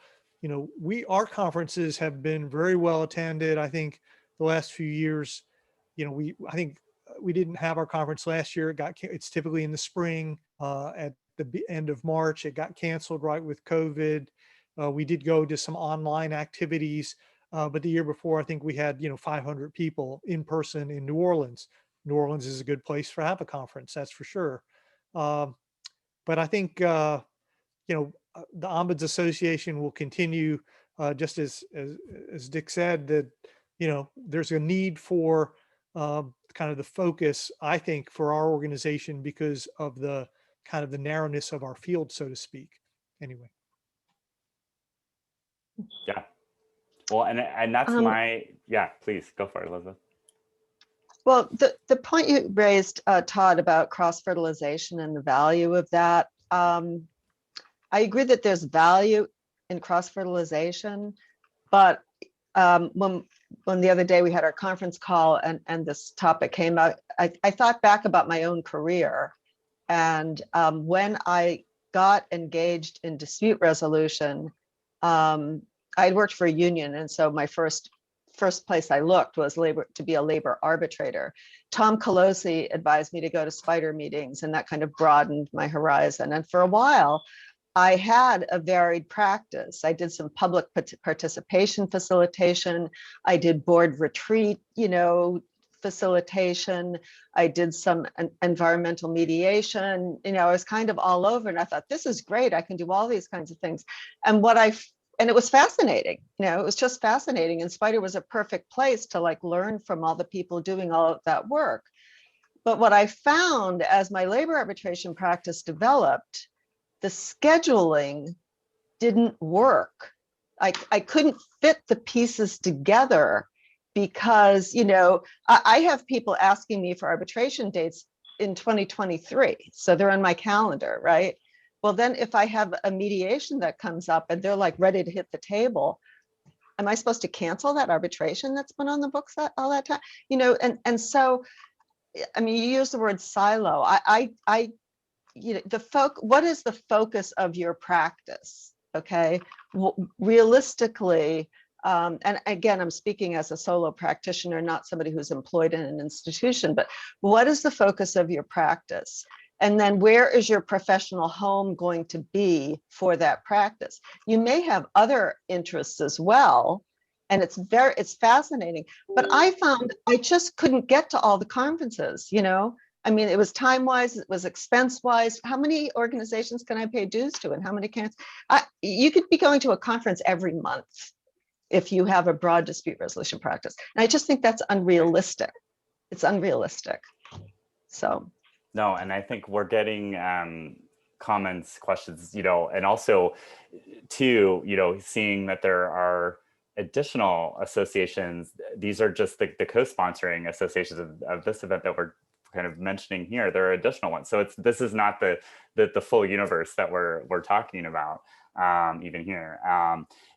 our conferences have been very well attended. I think the last few years, I think we didn't have our conference last year. It's typically in the spring, at the end of March. It got canceled right with COVID. We did go to some online activities, but the year before, I think we had, 500 people in person in New Orleans. New Orleans is a good place to have a conference, that's for sure. But I think, the Ombuds Association will continue, just as Dick said, that, there's a need for kind of the focus, I think, for our organization because of the kind of the narrowness of our field, so to speak. Anyway. Yeah. Well, and that's yeah, please go for it, Elizabeth. Well, the point you raised, Todd, about cross-fertilization and the value of that, I agree that there's value in cross-fertilization, but when the other day we had our conference call and this topic came out, I thought back about my own career. And when I got engaged in dispute resolution, I'd worked for a union. And so my first place I looked was to be a labor arbitrator. Tom Colosi advised me to go to spider meetings, and that kind of broadened my horizon. And for a while, I had a varied practice. I did some public participation facilitation. I did board retreat, facilitation. I did some environmental mediation. I was kind of all over, and I thought, this is great. I can do all these kinds of things. And it was fascinating. It was just fascinating. And Spider was a perfect place to learn from all the people doing all of that work. But what I found as my labor arbitration practice developed, the scheduling didn't work. I couldn't fit the pieces together because, I have people asking me for arbitration dates in 2023. So they're on my calendar, right? Well, then if I have a mediation that comes up and they're ready to hit the table, am I supposed to cancel that arbitration that's been on the books all that time? And so, I mean, you use the word silo. What is the focus of your practice? Okay, realistically, and again, I'm speaking as a solo practitioner, not somebody who's employed in an institution, but what is the focus of your practice? And then where is your professional home going to be for that practice? You may have other interests as well. And it's fascinating, but I found I just couldn't get to all the conferences, I mean, it was time-wise, it was expense-wise. How many organizations can I pay dues to and how many can't? You could be going to a conference every month if you have a broad dispute resolution practice. And I just think that's unrealistic. It's unrealistic. So. No, and I think we're getting comments, questions, and also too, seeing that there are additional associations. These are just the co-sponsoring associations of this event that we're kind of mentioning here. There are additional ones. So this is not the full universe that we're talking about even here.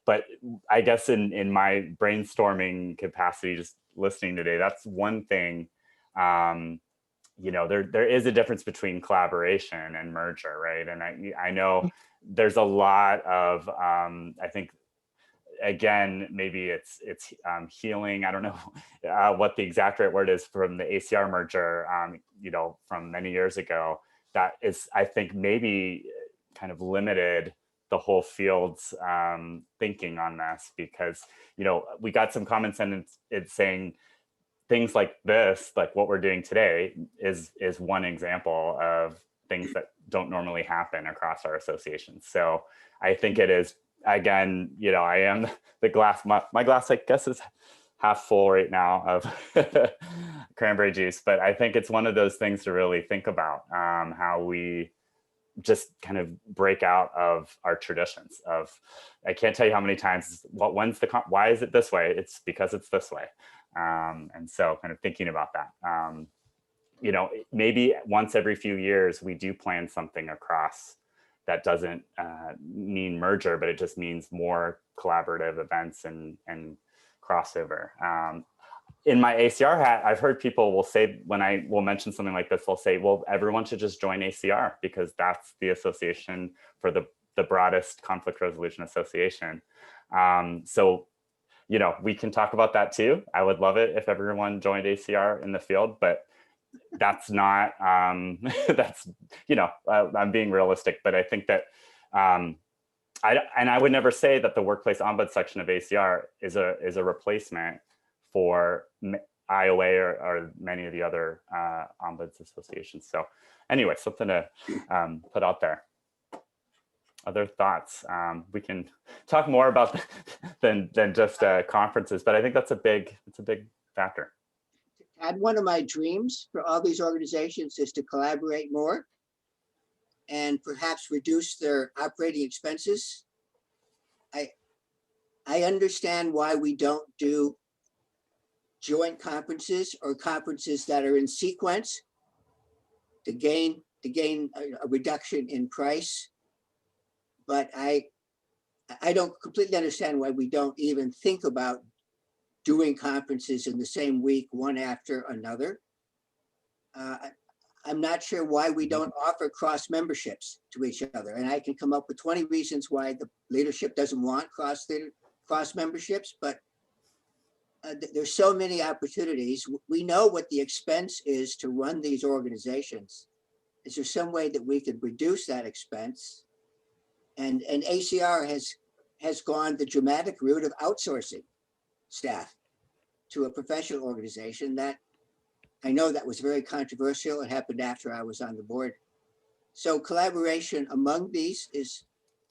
But I guess in my brainstorming capacity, just listening today, that's one thing. There is a difference between collaboration and merger, right? And I know there's a lot of, I think, again, maybe it's healing. I don't know what the exact right word is from the ACR merger, from many years ago. That is, I think, maybe kind of limited the whole field's thinking on this because, we got some comments and it's saying, things like this, like what we're doing today, is one example of things that don't normally happen across our associations. So I think it is, again, I am the glass, my glass, I guess, is half full right now of cranberry juice, but I think it's one of those things to really think about, how we just kind of break out of our traditions of, I can't tell you how many times, why is it this way? It's because it's this way. And so kind of thinking about that, maybe once every few years, we do plan something across that doesn't mean merger, but it just means more collaborative events and crossover. in my ACR hat, I've heard people will say, when I will mention something like this, they'll say, well, everyone should just join ACR because that's the association for the broadest conflict resolution association. So, you know, we can talk about that too. I would love it if everyone joined ACR in the field, but that's not, that's, you know, I'm being realistic, but I think that, I would never say that the Workplace-Ombuds section of ACR is a replacement for IOA or many of the other ombuds associations. So anyway, something to put out there. Other thoughts? We can talk more about than just conferences, but I think it's a big factor. And one of my dreams for all these organizations is to collaborate more and perhaps reduce their operating expenses. I understand why we don't do joint conferences or conferences that are in sequence to gain a reduction in price. But I don't completely understand why we don't even think about doing conferences in the same week, one after another. I'm not sure why we don't offer cross memberships to each other. And I can come up with 20 reasons why the leadership doesn't want cross memberships, but there's so many opportunities. We know what the expense is to run these organizations. Is there some way that we could reduce that expense? And ACR has gone the dramatic route of outsourcing staff to a professional organization that I know that was very controversial. It happened after I was on the board. So collaboration among these is,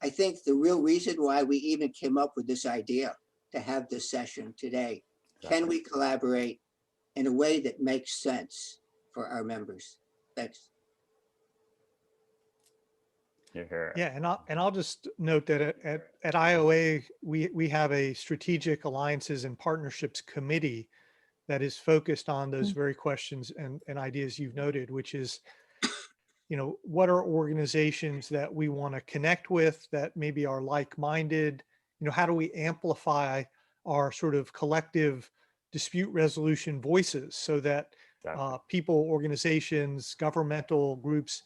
I think, the real reason why we even came up with this idea to have this session today. Can we collaborate in a way that makes sense for our members? Thanks. You're here. Yeah, and I'll just note that at IOA, we have a strategic alliances and partnerships committee that is focused on those very questions and ideas you've noted, which is, you know, what are organizations that we want to connect with that maybe are like-minded? You know, how do we amplify our sort of collective dispute resolution voices so that people, organizations, governmental groups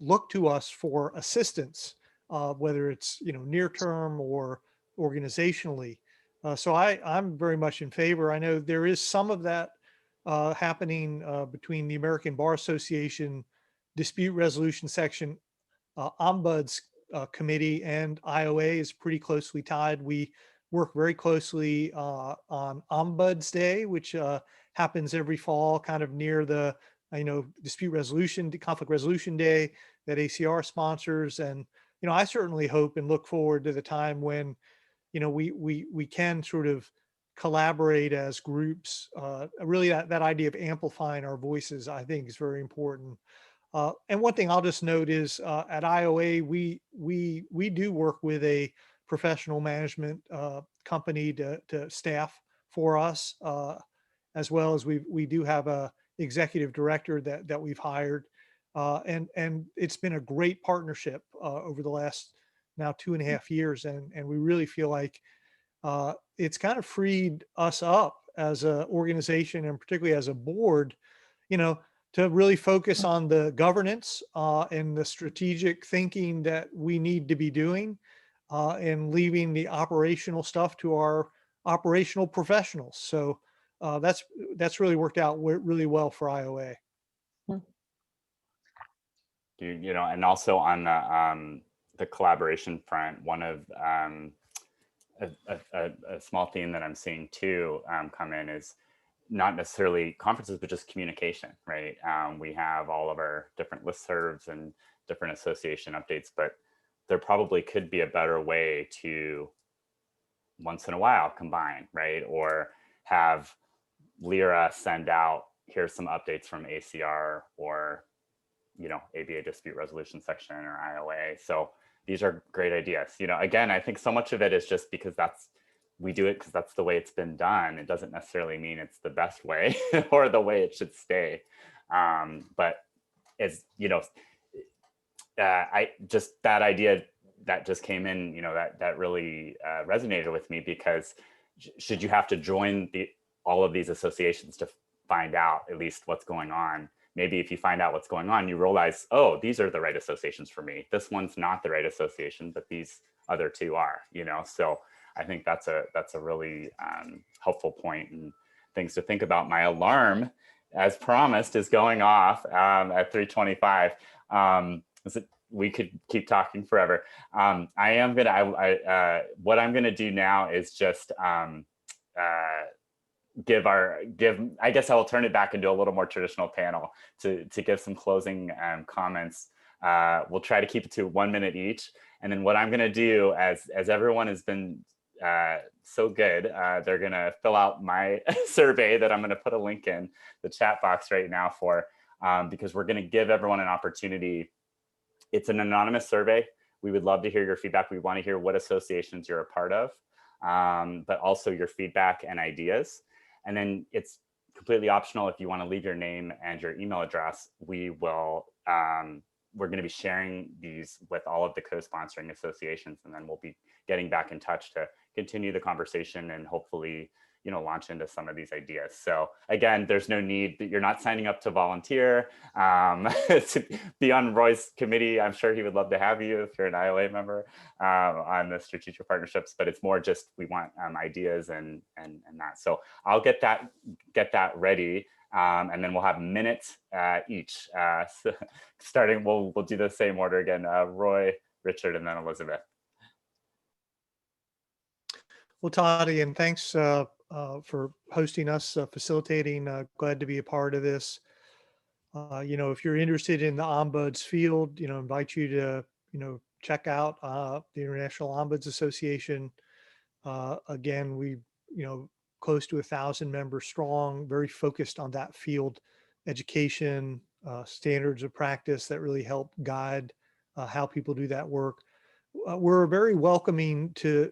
look to us for assistance, whether it's, you know, near term or organizationally. So I'm very much in favor. I know there is some of that happening between the American Bar Association dispute resolution section, Ombuds committee, and IOA is pretty closely tied. We work very closely on Ombuds Day, which happens every fall, kind of near the dispute resolution, conflict resolution day that ACR sponsors. And I certainly hope and look forward to the time when we can sort of collaborate as groups. Really that idea of amplifying our voices, I think, is very important. And one thing I'll just note is at IOA, we do work with a professional management company to staff for us, as well as we do have a executive director that we've hired. And it's been a great partnership over the last now 2.5 years. And we really feel like it's kind of freed us up as an organization, and particularly as a board, to really focus on the governance and the strategic thinking that we need to be doing, and leaving the operational stuff to our operational professionals. So that's really worked out really well for IOA. And also on the collaboration front, one of a small theme that I'm seeing too come in is not necessarily conferences, but just communication, right? We have all of our different listservs and different association updates, but there probably could be a better way to once in a while combine, right? Or have LIRA send out, here's some updates from ACR or, ABA dispute resolution section or IOA. So these are great ideas. Again, I think so much of it is just because we do it because that's the way it's been done. It doesn't necessarily mean it's the best way or the way it should stay. But as I just, that idea that just came in, that really resonated with me, because should you have to join all of these associations to find out at least what's going on. Maybe if you find out what's going on, you realize, oh, these are the right associations for me. This one's not the right association, but these other two are, you know? So I think that's a really helpful point and things to think about. My alarm, as promised, is going off at 3:25. We could keep talking forever. What I'm gonna do now is just I guess I will turn it back into a little more traditional panel to give some closing comments. We'll try to keep it to 1 minute each. And then what I'm gonna do, as everyone has been so good, they're gonna fill out my survey that I'm gonna put a link in the chat box right now for, because we're gonna give everyone an opportunity. It's an anonymous survey. We would love to hear your feedback. We wanna hear what associations you're a part of, but also your feedback and ideas. And then it's completely optional if you want to leave your name and your email address. We're going to be sharing these with all of the co-sponsoring associations, and then we'll be getting back in touch to continue the conversation and hopefully, you know, launch into some of these ideas. So again, there's no need that you're not signing up to volunteer to be on Roy's committee. I'm sure he would love to have you if you're an ILA member on the strategic partnerships, but it's more just we want ideas and that. So I'll get that ready, and then we'll have minutes each. So starting, we'll do the same order again. Roy, Richard, and then Elizabeth. Well, Todd, and thanks for hosting us, facilitating. Glad to be a part of this. You know, if you're interested in the Ombuds field, you know, invite you to, you know, check out the International Ombuds Association. Again, we, you know, close to 1,000 members strong, very focused on that field, education, standards of practice that really help guide how people do that work. We're very welcoming to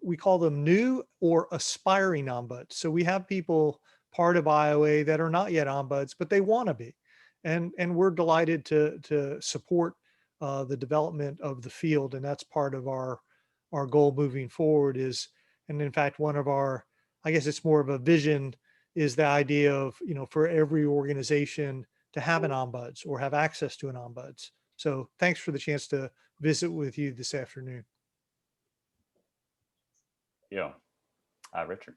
we call them new or aspiring ombuds. So we have people part of IOA that are not yet ombuds, but they want to be, and we're delighted to support the development of the field, and that's part of our goal moving forward. Is, and in fact, one of our, I guess it's more of a vision, is the idea of, you know, for every organization to have an ombuds or have access to an ombuds. So thanks for the chance to visit with you this afternoon. Yeah, Richard.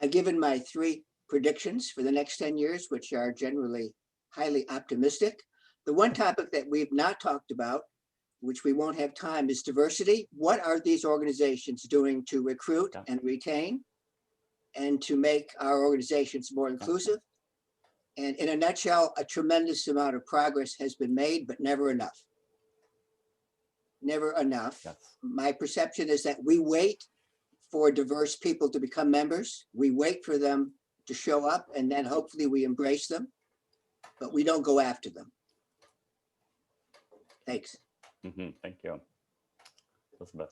I've given my 3 predictions for the next 10 years, which are generally highly optimistic. The one topic that we've not talked about, which we won't have time, is diversity. What are these organizations doing to recruit and retain and to make our organizations more inclusive? And in a nutshell, a tremendous amount of progress has been made, but never enough. Never enough. Yes. My perception is that we wait for diverse people to become members. We wait for them to show up, and then hopefully we embrace them, but we don't go after them. Thanks. Thank you. Elizabeth.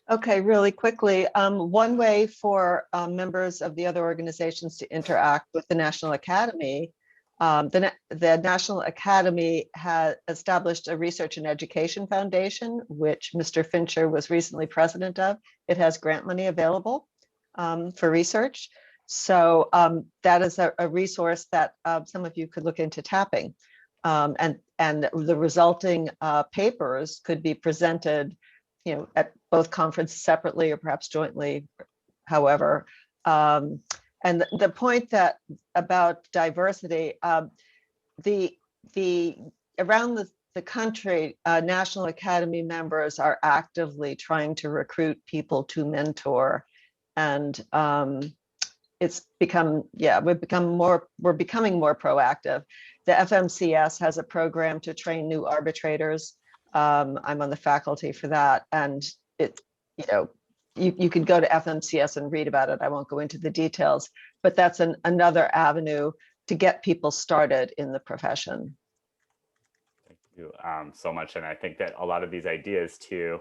Okay, really quickly, one way for members of the other organizations to interact with the National Academy, the National Academy has established a Research and Education Foundation, which Mr. Fincher was recently president of. It has grant money available for research. So that is a resource that some of you could look into tapping. And the resulting papers could be presented, you know, at both conferences separately or perhaps jointly, however. And the point that about diversity, around the country, National Academy members are actively trying to recruit people to mentor, and it's become, we're becoming more proactive. The FMCS has a program to train new arbitrators. I'm on the faculty for that, and it, you know, you can go to FMCS and read about it. I won't go into the details, but that's another avenue to get people started in the profession. Thank you so much. And I think that a lot of these ideas too,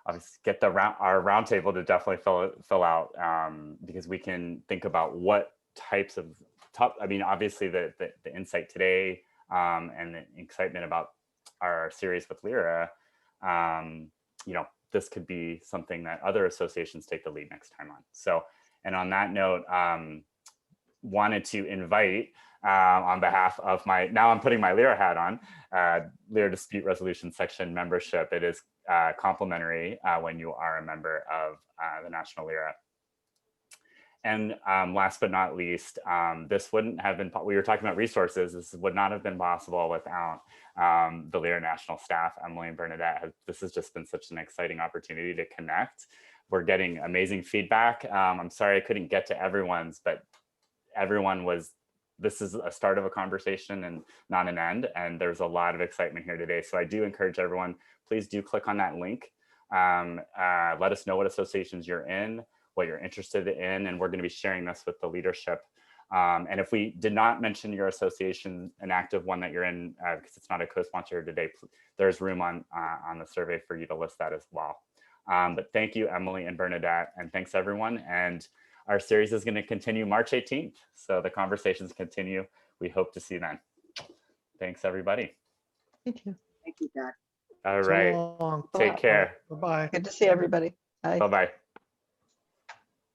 obviously get our roundtable to definitely fill out, because we can think about what types of I mean, obviously the insight today and the excitement about our series with Lyra, you know, this could be something that other associations take the lead next time on. So And on that note, wanted to invite on behalf of now I'm putting my LIRA hat on, LIRA Dispute Resolution Section membership. It is complimentary when you are a member of the National LIRA. And last but not least, this wouldn't have been, we were talking about resources, this would not have been possible without the LIRA national staff, Emily and Bernadette. This has just been such an exciting opportunity to connect. We're getting amazing feedback. I'm sorry I couldn't get to everyone's, but this is a start of a conversation and not an end. And there's a lot of excitement here today. So I do encourage everyone, please do click on that link. Let us know what associations you're in, what you're interested in, and we're going to be sharing this with the leadership. And if we did not mention your association, an active one that you're in, because it's not a co-sponsor today, there's room on the survey for you to list that as well. But thank you, Emily and Bernadette, and thanks everyone. And our series is going to continue March 18th. So the conversations continue. We hope to see you then. Thanks, everybody. Thank you. Thank you, Todd. All right. So long. Take care. Bye-bye. Good to see everybody. Bye. Bye-bye.